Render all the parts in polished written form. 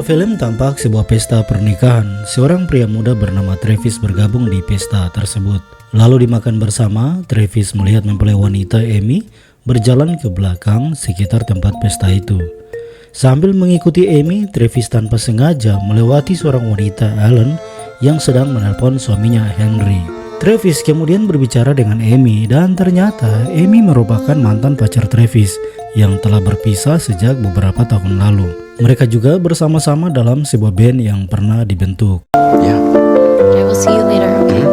sebuah film tampak sebuah pesta pernikahan. Seorang pria muda bernama Travis bergabung di pesta tersebut. Lalu dimakan bersama, Travis melihat mempelai wanita Amy berjalan ke belakang sekitar tempat pesta itu. Sambil mengikuti Amy, Travis tanpa sengaja melewati seorang wanita, Ellen, yang sedang menelpon suaminya, Henry. Travis kemudian berbicara dengan Amy dan ternyata Amy merupakan mantan pacar Travis yang telah berpisah sejak beberapa tahun lalu. Mereka juga bersama-sama dalam sebuah band yang pernah dibentuk. Yeah. I will see you later, okay?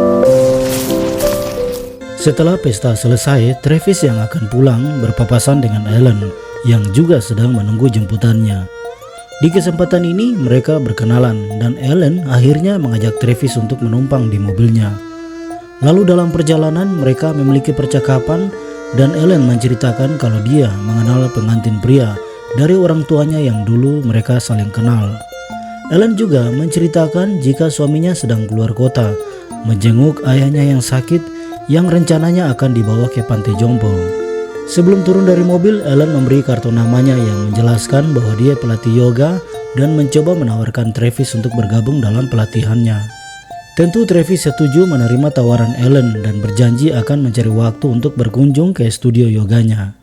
Setelah pesta selesai, Travis yang akan pulang berpapasan dengan Ellen yang juga sedang menunggu jemputannya. Di kesempatan ini mereka berkenalan dan Ellen akhirnya mengajak Travis untuk menumpang di mobilnya. Lalu dalam perjalanan mereka memiliki percakapan dan Ellen menceritakan kalau dia mengenal pengantin pria dari orang tuanya yang dulu mereka saling kenal. Ellen juga menceritakan jika suaminya sedang keluar kota menjenguk ayahnya yang sakit yang rencananya akan dibawa ke Pantai Jompo. Sebelum turun dari mobil, Ellen memberi kartu namanya yang menjelaskan bahwa dia pelatih yoga dan mencoba menawarkan Travis untuk bergabung dalam pelatihannya. Tentu Travis setuju menerima tawaran Ellen dan berjanji akan mencari waktu untuk berkunjung ke studio yoganya.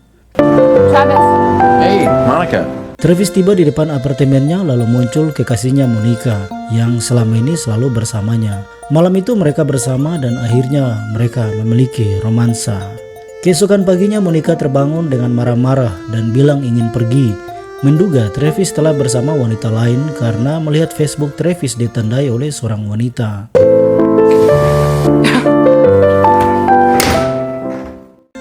Travis. Hey, Monica. Travis tiba di depan apartemennya lalu muncul kekasihnya Monica yang selama ini selalu bersamanya. Malam itu mereka bersama dan akhirnya mereka memiliki romansa. Keesokan paginya Monica terbangun dengan marah-marah dan bilang ingin pergi. Menduga Travis telah bersama wanita lain karena melihat Facebook Travis ditandai oleh seorang wanita.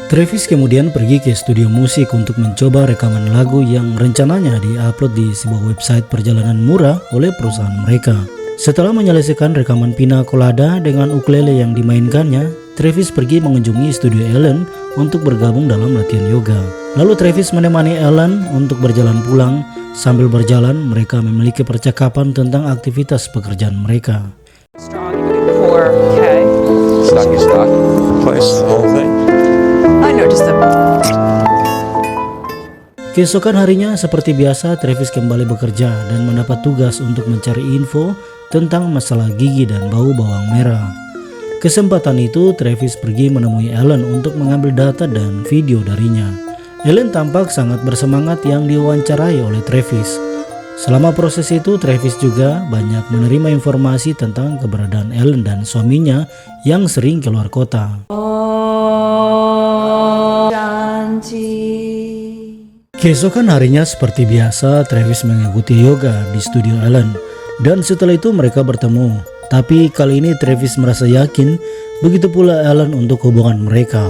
Travis kemudian pergi ke studio musik untuk mencoba rekaman lagu yang rencananya di-upload di sebuah website perjalanan murah oleh perusahaan mereka. Setelah menyelesaikan rekaman Pina Colada dengan ukulele yang dimainkannya, Travis pergi mengunjungi studio Ellen untuk bergabung dalam latihan yoga. Lalu Travis menemani Ellen untuk berjalan pulang. Sambil berjalan, mereka memiliki percakapan tentang aktivitas pekerjaan mereka. Strong, you do 4K. Stocky. Place the whole thing. I know, just a... Keesokan harinya seperti biasa Travis kembali bekerja dan mendapat tugas untuk mencari info tentang masalah gigi dan bau bawang merah. Kesempatan itu Travis pergi menemui Ellen untuk mengambil data dan video darinya. Ellen tampak sangat bersemangat yang diwawancarai oleh Travis. Selama proses itu Travis juga banyak menerima informasi tentang keberadaan Ellen dan suaminya yang sering keluar kota. Keesokan harinya seperti biasa Travis mengikuti yoga di studio Ellen dan setelah itu mereka bertemu. Tapi kali ini Travis merasa yakin, begitu pula Ellen untuk hubungan mereka.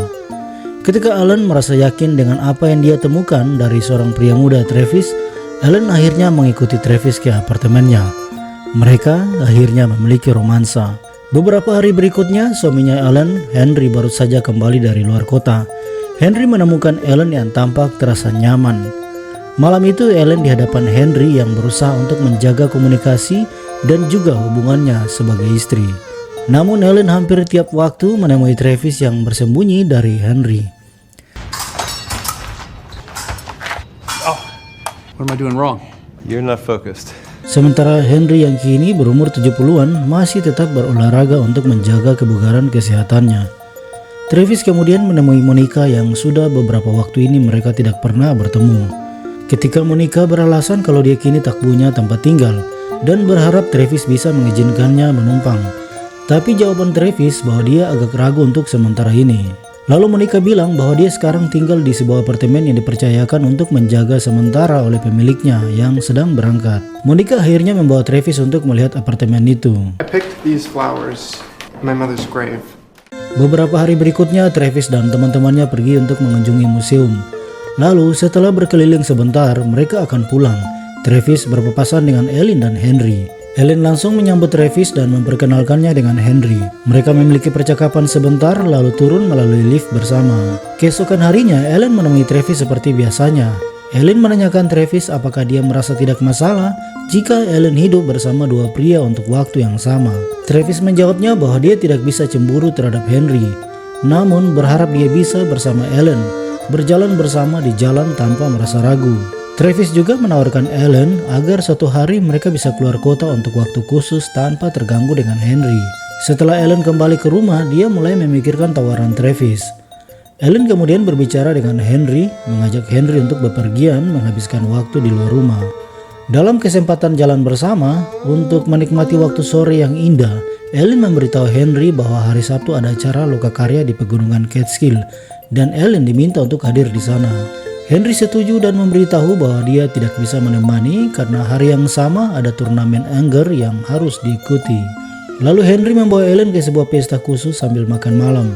Ketika Ellen merasa yakin dengan apa yang dia temukan dari seorang pria muda Travis, Ellen akhirnya mengikuti Travis ke apartemennya. Mereka akhirnya memiliki romansa. Beberapa hari berikutnya, suaminya Ellen, Henry, baru saja kembali dari luar kota. Henry menemukan Ellen yang tampak terasa nyaman. Malam itu Ellen di hadapan Henry yang berusaha untuk menjaga komunikasi dan juga hubungannya sebagai istri. Namun Ellen hampir tiap waktu menemui Travis yang bersembunyi dari Henry. What am I doing wrong? You're not focused. Sementara Henry yang kini berumur 70-an masih tetap berolahraga untuk menjaga kebugaran kesehatannya. Travis kemudian menemui Monica yang sudah beberapa waktu ini mereka tidak pernah bertemu. Ketika Monica beralasan kalau dia kini tak punya tempat tinggal dan berharap Travis bisa mengizinkannya menumpang. Tapi jawaban Travis bahwa dia agak ragu untuk sementara ini. Lalu Monica bilang bahwa dia sekarang tinggal di sebuah apartemen yang dipercayakan untuk menjaga sementara oleh pemiliknya yang sedang berangkat. Monica akhirnya membawa Travis untuk melihat apartemen itu. I picked these flowers in my mother's grave. Beberapa hari berikutnya Travis dan teman-temannya pergi untuk mengunjungi museum. Lalu setelah berkeliling sebentar mereka akan pulang. Travis berpapasan dengan Ellen dan Henry. Ellen langsung menyambut Travis dan memperkenalkannya dengan Henry. Mereka memiliki percakapan sebentar lalu turun melalui lift bersama. Keesokan harinya Ellen menemui Travis seperti biasanya. Ellen menanyakan Travis apakah dia merasa tidak masalah jika Ellen hidup bersama dua pria untuk waktu yang sama. Travis menjawabnya bahwa dia tidak bisa cemburu terhadap Henry, namun berharap dia bisa bersama Ellen, berjalan bersama di jalan tanpa merasa ragu. Travis juga menawarkan Ellen agar suatu hari mereka bisa keluar kota untuk waktu khusus tanpa terganggu dengan Henry. Setelah Ellen kembali ke rumah, dia mulai memikirkan tawaran Travis. Ellen kemudian berbicara dengan Henry, mengajak Henry untuk bepergian menghabiskan waktu di luar rumah. Dalam kesempatan jalan bersama, untuk menikmati waktu sore yang indah, Ellen memberitahu Henry bahwa hari Sabtu ada acara lokakarya di pegunungan Catskill dan Ellen diminta untuk hadir di sana. Henry setuju dan memberitahu bahwa dia tidak bisa menemani karena hari yang sama ada turnamen angler yang harus diikuti. Lalu Henry membawa Ellen ke sebuah pesta khusus sambil makan malam,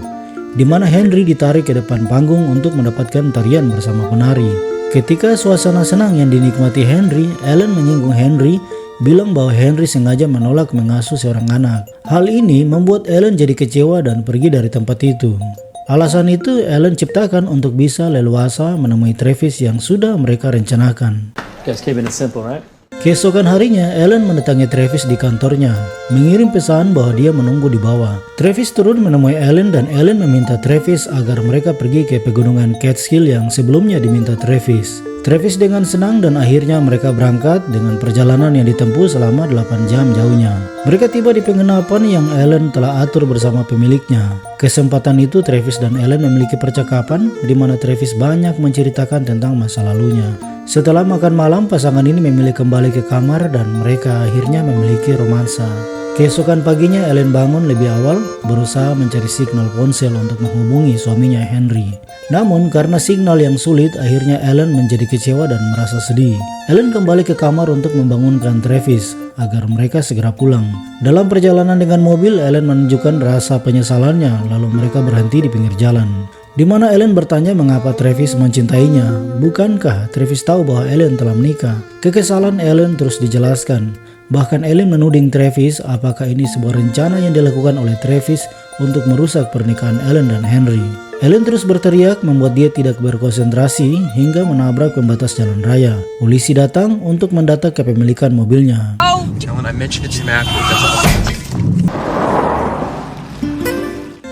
di mana Henry ditarik ke depan panggung untuk mendapatkan tarian bersama penari. Ketika suasana senang yang dinikmati Henry, Ellen menyinggung Henry, bilang bahwa Henry sengaja menolak mengasuh seorang anak. Hal ini membuat Ellen jadi kecewa dan pergi dari tempat itu. Alasan itu Ellen ciptakan untuk bisa leluasa menemui Travis yang sudah mereka rencanakan. Guys keeping it simple, right? Keesokan harinya, Ellen mendatangi Travis di kantornya, mengirim pesan bahwa dia menunggu di bawah. Travis turun menemui Ellen dan Ellen meminta Travis agar mereka pergi ke pegunungan Catskill yang sebelumnya diminta Travis. Travis dengan senang dan akhirnya mereka berangkat dengan perjalanan yang ditempuh selama 8 jam jauhnya. Mereka tiba di penginapan yang Ellen telah atur bersama pemiliknya. Kesempatan itu Travis dan Ellen memiliki percakapan di mana Travis banyak menceritakan tentang masa lalunya. Setelah makan malam, pasangan ini memilih kembali ke kamar dan mereka akhirnya memiliki romansa. Keesokan paginya Ellen bangun lebih awal, berusaha mencari signal ponsel untuk menghubungi suaminya Henry. Namun karena signal yang sulit, akhirnya Ellen menjadi kecewa dan merasa sedih. Ellen kembali ke kamar untuk membangunkan Travis agar mereka segera pulang. Dalam perjalanan dengan mobil, Ellen menunjukkan rasa penyesalannya, lalu mereka berhenti di pinggir jalan, di mana Ellen bertanya mengapa Travis mencintainya. Bukankah Travis tahu bahwa Ellen telah menikah? Kekesalan Ellen terus dijelaskan. Bahkan Ellen menuding Travis apakah ini sebuah rencana yang dilakukan oleh Travis untuk merusak pernikahan Ellen dan Henry. Ellen terus berteriak membuat dia tidak berkonsentrasi hingga menabrak pembatas jalan raya. Polisi datang untuk mendata kepemilikan mobilnya.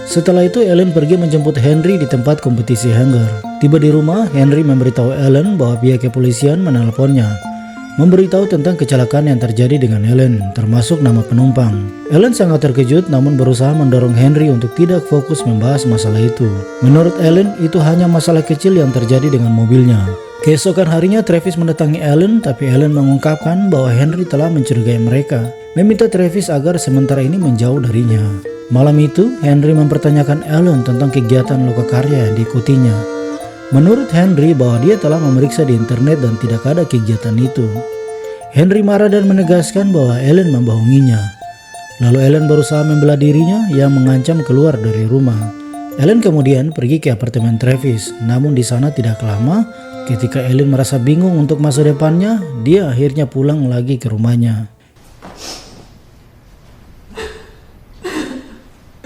Setelah itu Ellen pergi menjemput Henry di tempat kompetisi hanger. Tiba di rumah, Henry memberitahu Ellen bahwa pihak kepolisian menelponnya, memberitahu tentang kecelakaan yang terjadi dengan Ellen, termasuk nama penumpang. Ellen sangat terkejut namun berusaha mendorong Henry untuk tidak fokus membahas masalah itu. Menurut Ellen, itu hanya masalah kecil yang terjadi dengan mobilnya. Keesokan harinya Travis mendatangi Ellen, tapi Ellen mengungkapkan bahwa Henry telah mencurigai mereka, meminta Travis agar sementara ini menjauh darinya. Malam itu, Henry mempertanyakan Ellen tentang kegiatan lokakarya yang diikutinya. Menurut Henry bahwa dia telah memeriksa di internet dan tidak ada kegiatan itu. Henry marah dan menegaskan bahwa Ellen membohonginya. Lalu Ellen berusaha membela dirinya yang mengancam keluar dari rumah. Ellen kemudian pergi ke apartemen Travis, namun di sana tidak lama. Ketika Ellen merasa bingung untuk masa depannya, dia akhirnya pulang lagi ke rumahnya.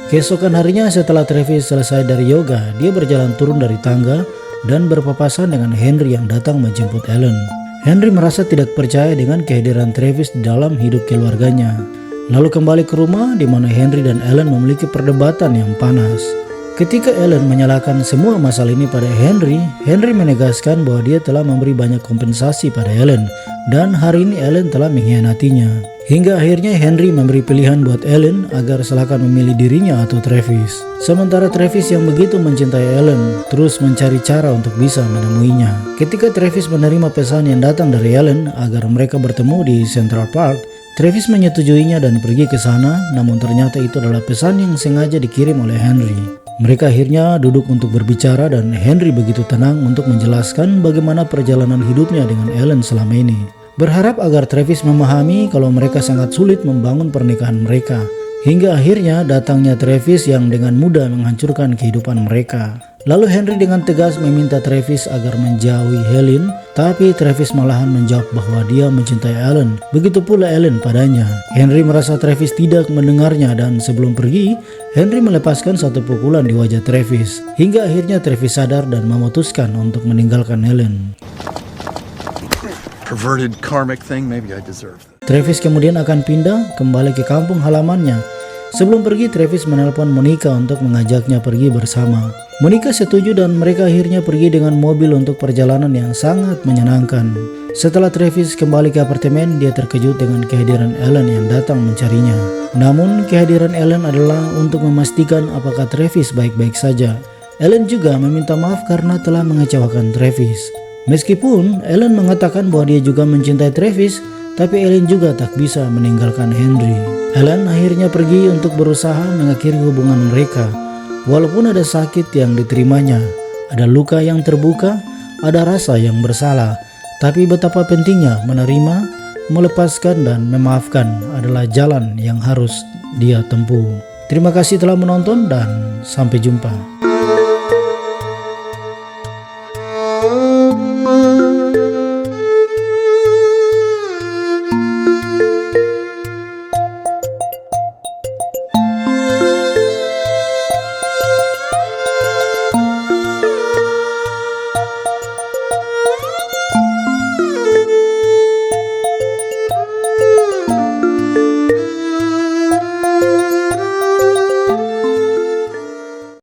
Keesokan harinya setelah Travis selesai dari yoga, dia berjalan turun dari tangga dan berpapasan dengan Henry yang datang menjemput Ellen. Henry merasa tidak percaya dengan kehadiran Travis di dalam hidup keluarganya. Lalu kembali ke rumah di mana Henry dan Ellen memiliki perdebatan yang panas. Ketika Ellen menyalahkan semua masalah ini pada Henry, Henry menegaskan bahwa dia telah memberi banyak kompensasi pada Ellen dan hari ini Ellen telah mengkhianatinya. Hingga akhirnya Henry memberi pilihan buat Ellen agar silakan memilih dirinya atau Travis. Sementara Travis yang begitu mencintai Ellen terus mencari cara untuk bisa menemuinya. Ketika Travis menerima pesan yang datang dari Ellen agar mereka bertemu di Central Park, Travis menyetujuinya dan pergi ke sana, namun ternyata itu adalah pesan yang sengaja dikirim oleh Henry. Mereka akhirnya duduk untuk berbicara dan Henry begitu tenang untuk menjelaskan bagaimana perjalanan hidupnya dengan Ellen selama ini. Berharap agar Travis memahami kalau mereka sangat sulit membangun pernikahan mereka. Hingga akhirnya datangnya Travis yang dengan mudah menghancurkan kehidupan mereka. Lalu Henry dengan tegas meminta Travis agar menjauhi Helen, tapi Travis malahan menjawab bahwa dia mencintai Ellen. Begitu pula Ellen padanya. Henry merasa Travis tidak mendengarnya dan sebelum pergi, Henry melepaskan satu pukulan di wajah Travis. Hingga akhirnya Travis sadar dan memutuskan untuk meninggalkan Helen. Perverted karmic thing, maybe I deserve that. Travis kemudian akan pindah kembali ke kampung halamannya. Sebelum pergi, Travis menelpon Monica untuk mengajaknya pergi bersama. Monica setuju dan mereka akhirnya pergi dengan mobil untuk perjalanan yang sangat menyenangkan. Setelah Travis kembali ke apartemen, dia terkejut dengan kehadiran Ellen yang datang mencarinya. Namun kehadiran Ellen adalah untuk memastikan apakah Travis baik-baik saja. Ellen juga meminta maaf karena telah mengecewakan Travis. Meskipun Ellen mengatakan bahwa dia juga mencintai Travis, tapi Ellen juga tak bisa meninggalkan Henry. Ellen akhirnya pergi untuk berusaha mengakhiri hubungan mereka. Walaupun ada sakit yang diterimanya, ada luka yang terbuka, ada rasa yang bersalah, tapi betapa pentingnya menerima, melepaskan dan memaafkan adalah jalan yang harus dia tempuh. Terima kasih telah menonton dan sampai jumpa.